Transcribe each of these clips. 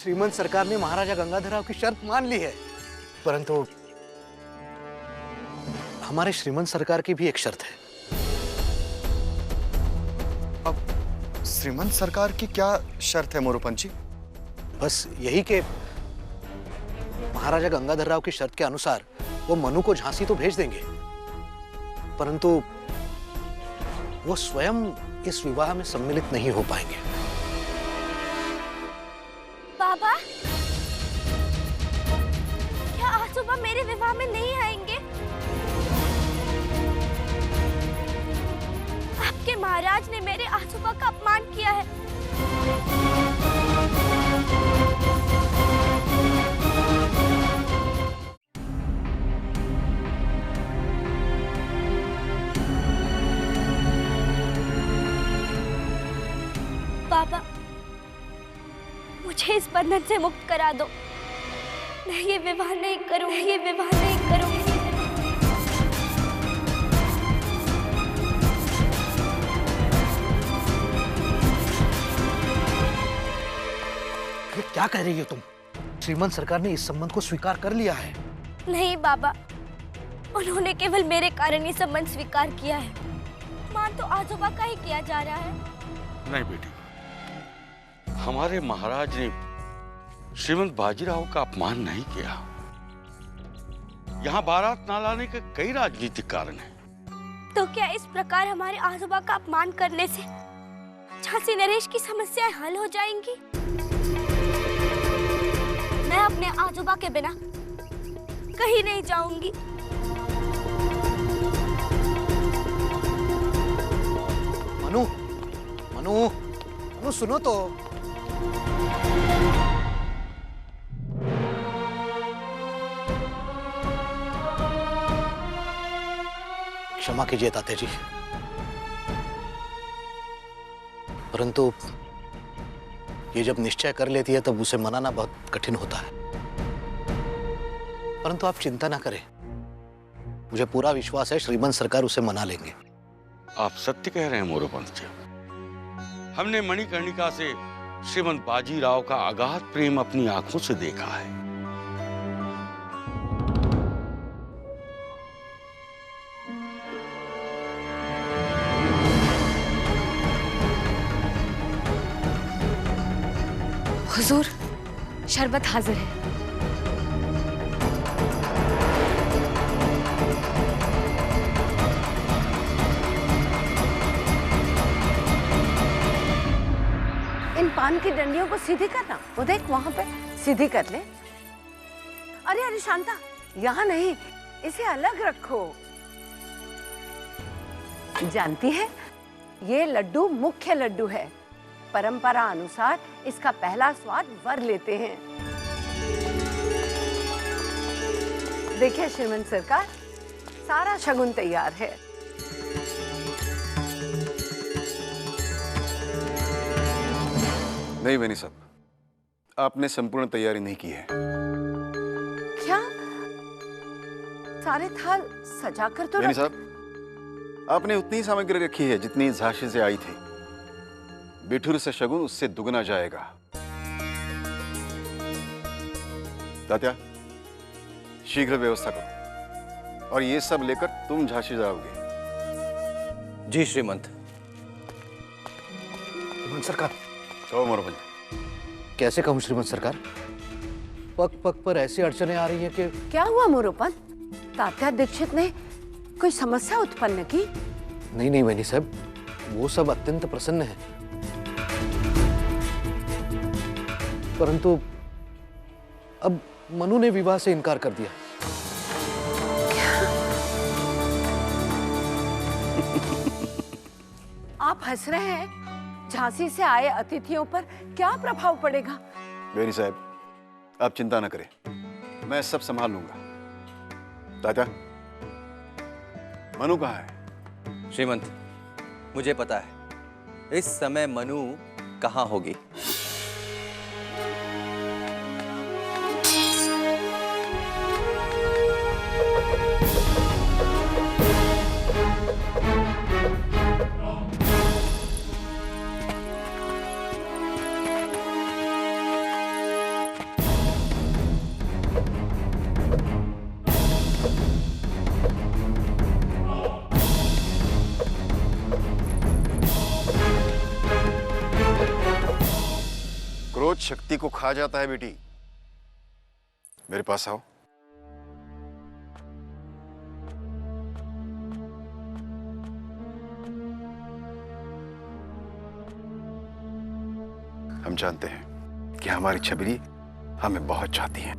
श्रीमंत सरकार ने महाराजा गंगाधरराव की शर्त मान ली है, परंतु हमारे श्रीमंत सरकार की भी एक शर्त है। अब श्रीमंत सरकार की क्या शर्त है मोरोपंत जी? बस यही कि महाराजा गंगाधरराव की शर्त के अनुसार वो मनु को झांसी तो भेज देंगे, परंतु वो स्वयं इस विवाह में सम्मिलित नहीं हो पाएंगे। बाबा, क्या आसुबा मेरे विवाह में नहीं आएंगे? आपके महाराज ने मेरे आसुबा का अपमान किया है। बाबा, मुझे इस बंधन से मुक्त करा दो। मैं ये विवाह नहीं करूंगी, ये विवाह नहीं करूंगी। ये क्या कह रही हो तुम? श्रीमंत सरकार ने इस संबंध को स्वीकार कर लिया है। नहीं बाबा, उन्होंने केवल मेरे कारण ये संबंध स्वीकार किया है। मान तो आजोबा का ही किया जा रहा है। नहीं बेटी, हमारे महाराज ने श्रीमंत बाजीराव का अपमान नहीं किया। यहाँ बारात ना लाने के कई राजनीतिक कारण हैं। तो क्या इस प्रकार हमारे आजोबा का अपमान करने से झांसी नरेश की समस्याएं हल हो जाएंगी? मैं अपने आजोबा के बिना कहीं नहीं जाऊंगी। मनु, मनु, मनु सुनो तो। क्षमा कीजिए तात्या जी, परंतु ये जब निश्चय कर लेती है तब उसे मनाना बहुत कठिन होता है। परंतु आप चिंता ना करें, मुझे पूरा विश्वास है श्रीमंत सरकार उसे मना लेंगे। आप सत्य कह रहे हैं मोरोपंत जी। हमने मणिकर्णिका से श्रीमंत बाजीराव का अगाध प्रेम अपनी आंखों से देखा है। हुजूर, शरबत हाजिर है। इन पान की डंडियों को सीधी करना, वो देख वहां पे सीधी कर ले। अरे अरे शांता, यहाँ नहीं, इसे अलग रखो। जानती है, ये लड्डू मुख्य लड्डू है। परंपरा अनुसार इसका पहला स्वाद वर लेते हैं। देखिए श्रीमंत सरकार, सारा शगुन तैयार है। नहीं बेनी साहब, आपने संपूर्ण तैयारी नहीं की है। क्या? सारे थाल सजाकर तो बेनी साहब, आपने उतनी सामग्री रखी है जितनी झांसी से आई थी। बिठूर से शगुन उससे दुगना जाएगा। तात्या, शीघ्र व्यवस्था करो और ये सब लेकर तुम झांसी जाओगे। जी श्रीमंत। श्रीमंत सरकार। तो मोरोपंत, कैसे कहूँ श्रीमंत सरकार, पग पग पर ऐसी अड़चनें आ रही हैं कि। क्या हुआ मोरोपंत? तात्या दीक्षित ने कोई समस्या उत्पन्न की? नहीं नहीं बेनी साहब, वो सब अत्यंत प्रसन्न है, परंतु अब मनु ने विवाह से इनकार कर दिया। आप हंस रहे हैं? झांसी से आए अतिथियों पर क्या प्रभाव पड़ेगा? बेनी साहब, आप चिंता न करें, मैं सब संभाल लूंगा। तात्या, मनु कहाँ है? श्रीमंत, मुझे पता है इस समय मनु कहाँ होगी। शक्ति को खा जाता है बेटी। मेरे पास आओ। हम जानते हैं कि हमारी छबीली हमें बहुत चाहती है।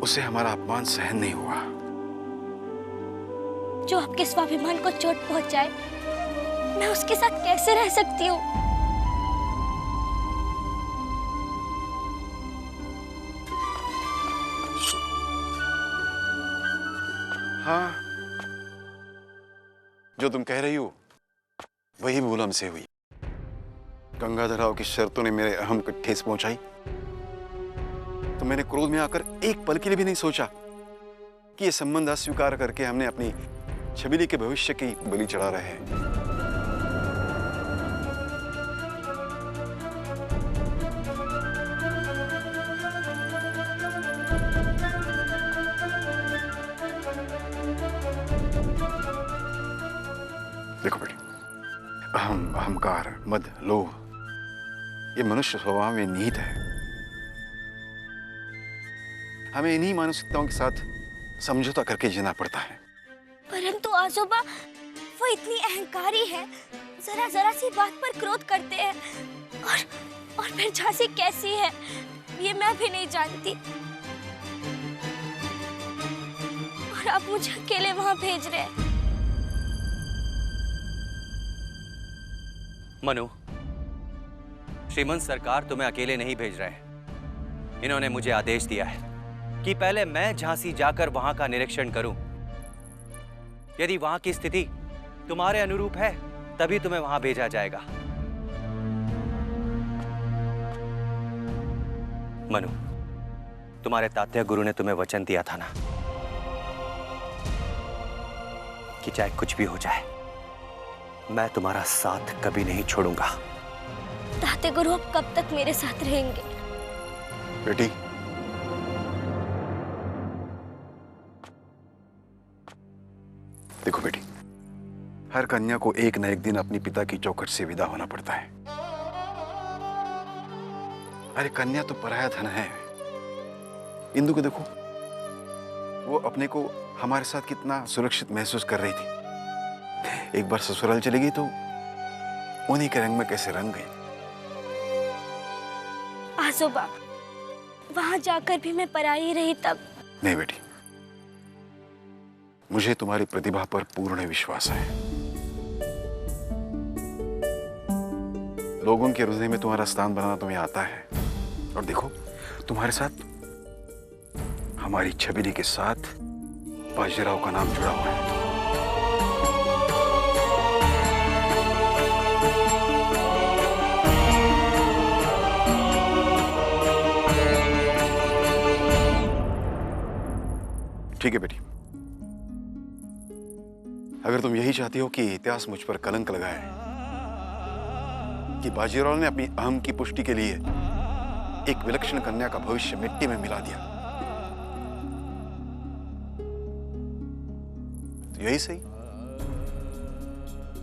उसे हमारा अपमान सहन नहीं हुआ। जो आपके स्वाभिमान को चोट पहुंचाए, मैं उसके साथ कैसे रह सकती हूँ? हाँ, जो तुम कह रही हो वही भूल हमसे हुई। गंगाधर राव की शर्तों ने मेरे अहम को ठेस पहुंचाई, तो मैंने क्रोध में आकर एक पल के लिए भी नहीं सोचा कि ये संबंध अस्वीकार करके हमने अपनी छबीली के भविष्य की बलि चढ़ा रहे हैं। देखो बेटी, अहंकार, मद, लोभ, ये मनुष्य स्वभाव में निहित है। हमें इन्हीं मानसिकताओं के साथ समझौता करके जीना पड़ता है। परंतु आजोबा, वो इतनी अहंकारी है, जरा जरा सी बात पर क्रोध करते हैं। और फिर झांसी कैसी है, ये मैं भी नहीं जानती। और आप मुझे अकेले वहां भेज रहे हैं। मनु, श्रीमंत सरकार तुम्हें अकेले नहीं भेज रहे हैं। इन्होंने मुझे आदेश दिया है कि पहले मैं झांसी जाकर वहां का निरीक्षण करूं। यदि वहां की स्थिति तुम्हारे अनुरूप है, तभी तुम्हें वहां भेजा जाएगा। मनु, तुम्हारे तात्या गुरु ने तुम्हें वचन दिया था ना कि चाहे कुछ भी हो जाए, मैं तुम्हारा साथ कभी नहीं छोड़ूंगा। तात्या गुरु अब कब तक मेरे साथ रहेंगे? बेटी, देखो बेटी, हर कन्या को एक न एक दिन अपनी पिता की चौखट से विदा होना पड़ता है। अरे कन्या तो पराया धन है। इंदु को देखो, वो अपने को हमारे साथ कितना सुरक्षित महसूस कर रही थी। एक बार ससुराल चली गई तो उन्हीं के रंग में कैसे रंग गई। आजोबा, वहां जाकर भी मैं पराई रही तब। नहीं बेटी, मुझे तुम्हारी प्रतिभा पर पूर्ण विश्वास है। लोगों के हृदय में तुम्हारा स्थान बनाना तुम्हें आता है। और देखो, तुम्हारे साथ हमारी छबीली के साथ बाजीराव का नाम जुड़ा हुआ है। ठीक है बेटी, अगर तुम यही चाहती हो कि इतिहास मुझ पर कलंक लगाए, कि बाजीराव ने अपनी अहम की पुष्टि के लिए एक विलक्षण कन्या का भविष्य मिट्टी में मिला दिया, तो यही सही,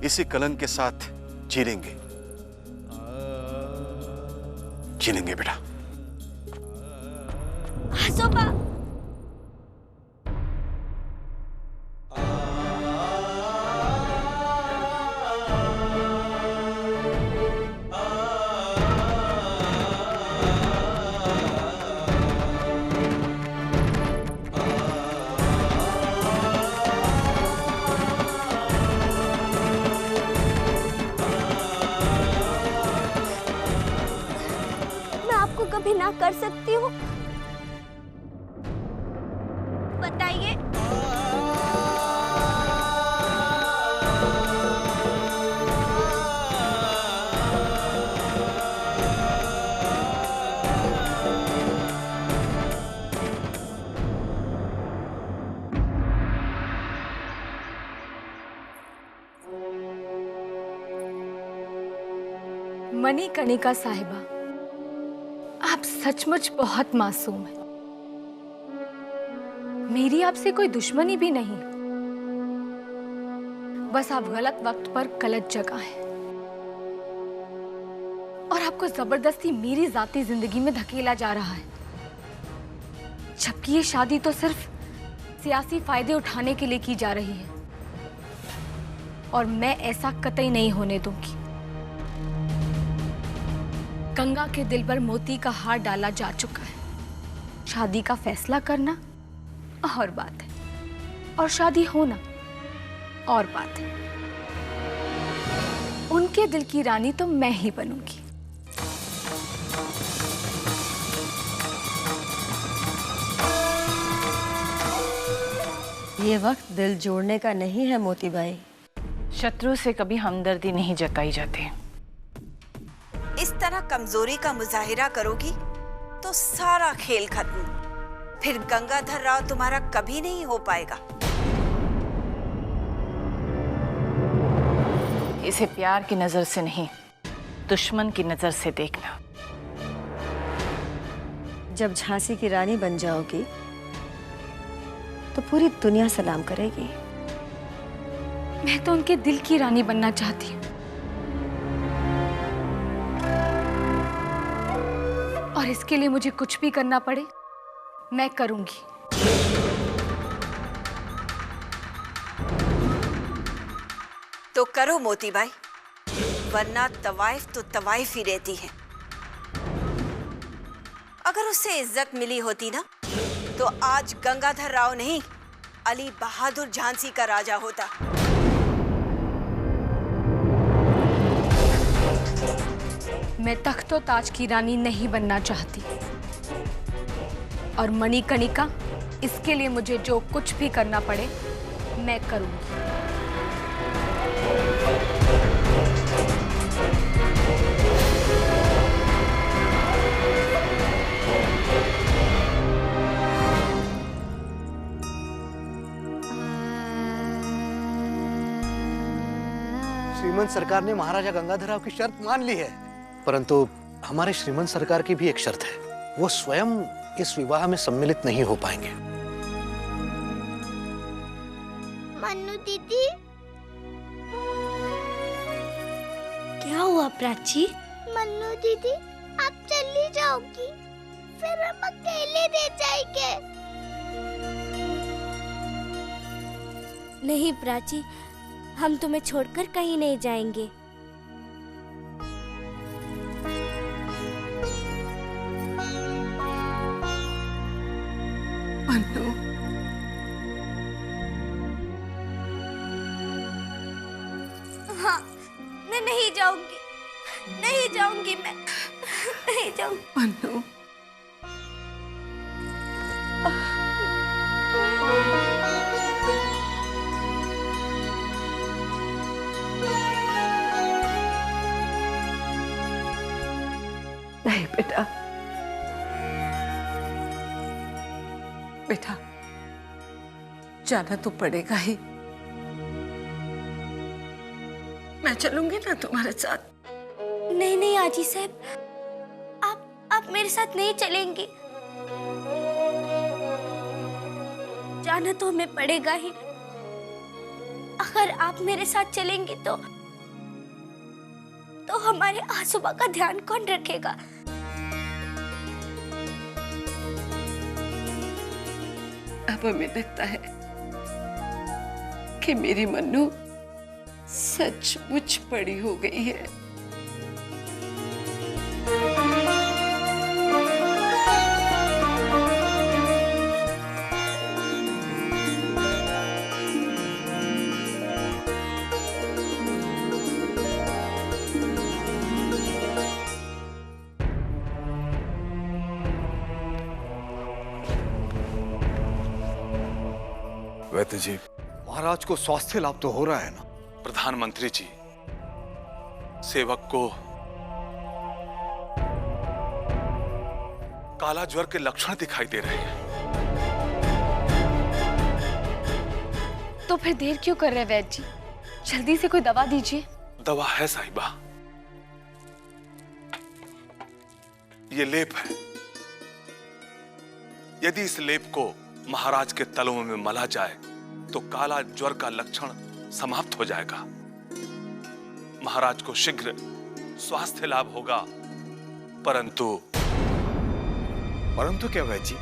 इसी कलंक के साथ जी लेंगे बेटा। आजोबा, कभी ना कर सकती हूँ? बताइए। मणिकर्णिका साहिबा, आप सचमुच बहुत मासूम हैं। मेरी आपसे कोई दुश्मनी भी नहीं, बस आप गलत वक्त पर गलत जगह हैं। को जबरदस्ती मेरी जाती जिंदगी में धकेला जा रहा है, जबकि ये शादी तो सिर्फ सियासी फायदे उठाने के लिए की जा रही है और मैं ऐसा कतई नहीं होने दूंगी। गंगा के दिल पर मोती का हार डाला जा चुका है। शादी का फैसला करना और बात है, और शादी होना और बात है। उनके दिल की रानी तो मैं ही बनूंगी। ये वक्त दिल जोड़ने का नहीं है मोती बाई। शत्रु से कभी हमदर्दी नहीं जताई जाती। इस तरह कमजोरी का मुजाहिरा करोगी तो सारा खेल खत्म। फिर गंगाधर राव तुम्हारा कभी नहीं हो पाएगा। इसे प्यार की नजर से नहीं, दुश्मन की नजर से देखना। जब झांसी की रानी बन जाओगी तो पूरी दुनिया सलाम करेगी। मैं तो उनके दिल की रानी बनना चाहती हूँ, और इसके लिए मुझे कुछ भी करना पड़े मैं करूंगी। तो करो मोतीबाई, वरना तवाइफ तो तवाइफ ही रहती है। अगर उससे इज्जत मिली होती ना, तो आज गंगाधर राव नहीं, अली बहादुर झांसी का राजा होता। मैं तख्तो ताज की रानी नहीं बनना चाहती, और मणिकर्णिका, इसके लिए मुझे जो कुछ भी करना पड़े मैं करूंगी। श्रीमंत सरकार ने महाराजा गंगाधर राव की शर्त मान ली है, परंतु हमारे श्रीमंत सरकार की भी एक शर्त है। वो स्वयं इस विवाह में सम्मिलित नहीं हो पाएंगे। मन्नू दीदी, क्या हुआ प्राची? मन्नू दीदी, आप चली जाओगी, फिर हम अकेले रह जाएंगे। नहीं प्राची, हम तुम्हें छोड़कर कहीं नहीं जाएंगे। मन्नू, हाँ, मैं नहीं जाऊंगी, नहीं जाऊंगी, मैं नहीं जाऊंगी। मन्नू, नहीं बेटा, बेटा जाना तो पड़ेगा ही। मैं चलूंगी ना तुम्हारे साथ। नहीं नहीं आजी साहब, आप मेरे साथ नहीं चलेंगी। जाना तो हमें पड़ेगा ही। अगर आप मेरे साथ चलेंगी तो हमारे आसुबा का ध्यान कौन रखेगा? अब हमें लगता है कि मेरी मन्नू सचमुच बड़ी हो गई है। वैद्य जी, महाराज को स्वास्थ्य लाभ तो हो रहा है ना? प्रधानमंत्री जी, सेवक को काला ज्वर के लक्षण दिखाई दे रहे हैं। तो फिर देर क्यों कर रहे वैद्य जी? जल्दी से कोई दवा दीजिए। दवा है साहिबा, ये लेप है। यदि इस लेप को महाराज के तलों में मला जाए तो काला ज्वर का लक्षण समाप्त हो जाएगा। महाराज को शीघ्र स्वास्थ्य लाभ होगा परंतु क्या वैद्य जी?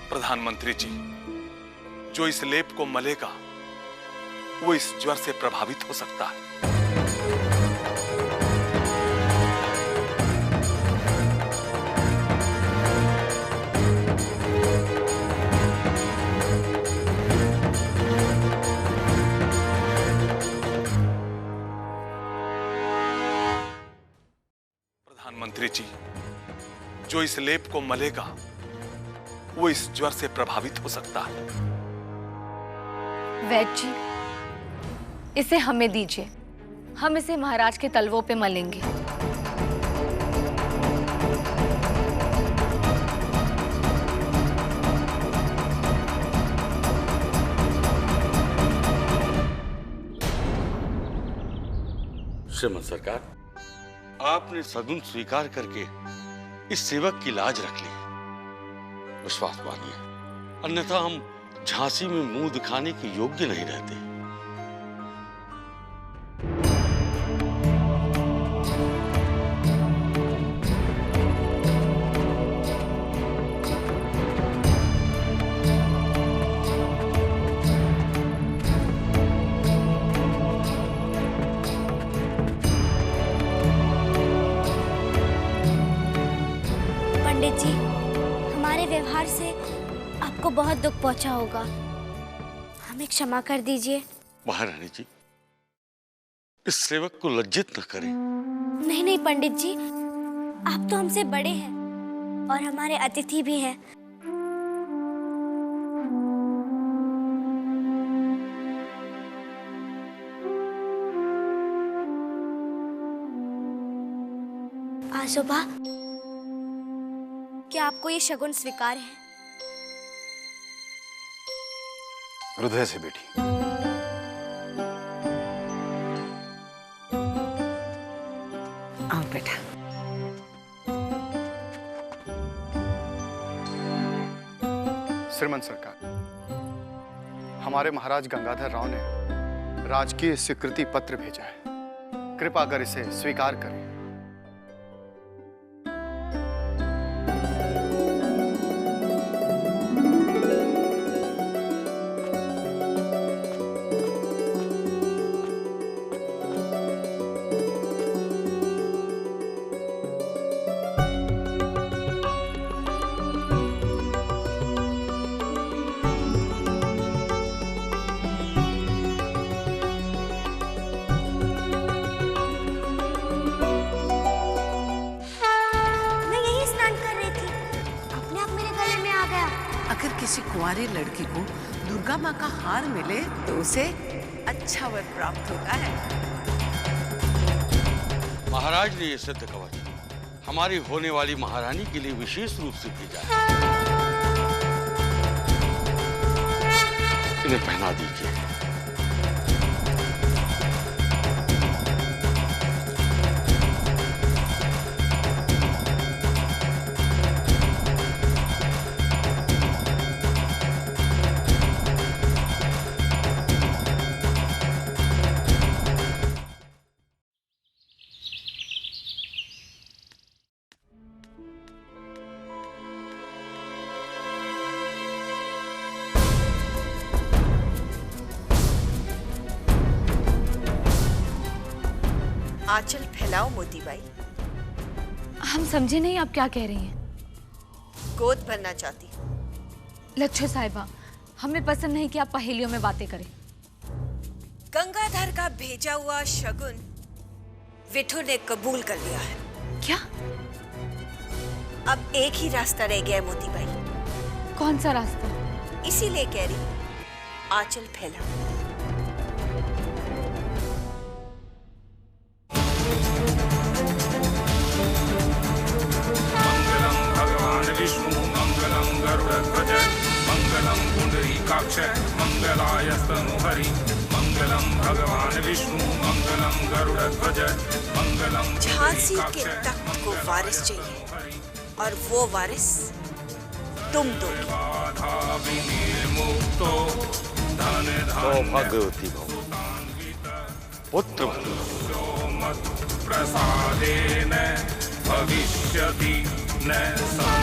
प्रधानमंत्री जी, जो इस लेप को मलेगा वो इस ज्वर से प्रभावित हो सकता है। प्रधानमंत्री जी, जो इस लेप को मलेगा वो इस ज्वर से प्रभावित हो सकता है। वैद्य जी, इसे हमें दीजिए, हम इसे महाराज के तलवों पे मलेंगे। श्रीमंत सरकार, आपने सगुन स्वीकार करके इस सेवक की लाज रख ली। विश्वास मानिए, अन्यथा हम झांसी में मुंह दिखाने के योग्य नहीं रहते। पंडित जी, हमारे व्यवहार से आपको बहुत दुख पहुंचा होगा, हमें क्षमा कर दीजिए। महारानी जी, इस सेवक को लज्जित न करें। नहीं नहीं पंडित जी, आप तो हमसे बड़े हैं और हमारे अतिथि भी हैं। आजोबा, क्या आपको ये शगुन स्वीकार है? हृदय से बेटी। आओ बेटा। श्रीमंत सरकार, हमारे महाराज गंगाधर राव ने राजकीय स्वीकृति पत्र भेजा है, कृपा कर इसे स्वीकार करें। अगर किसी कुंवारी लड़की को दुर्गा माँ का हार मिले तो उसे अच्छा वर प्राप्त होता है। महाराज ने यह सिद्ध कवच हमारी होने वाली महारानी के लिए विशेष रूप से भेजा है। इन्हें पहना दीजिए। आंचल फैलाओ मोतीबाई। हम समझे नहीं आप क्या कह रही हैं। गोद भरना चाहती हूँ। लच्छो साहिबा, हमें पसंद नहीं कि आप पहेलियों में बातें करें। गंगाधर का भेजा हुआ शगुन विठू ने कबूल कर लिया है। क्या? अब एक ही रास्ता रह गया है मोतीबाई। कौन सा रास्ता? इसीलिए कह रही, आंचल फैलाओ। मंगलम पुंडरीकाक्ष मंगलायस्तनुहरि मंगलम भगवान विष्णु मंगलम गरुड़ध्वज मंगलम। झांसी के तख्त को वारिस चाहिए और वो वारिस तुम दोगे। सौभाग्यवती भव, पुत्र प्रसादेन भविष्यति न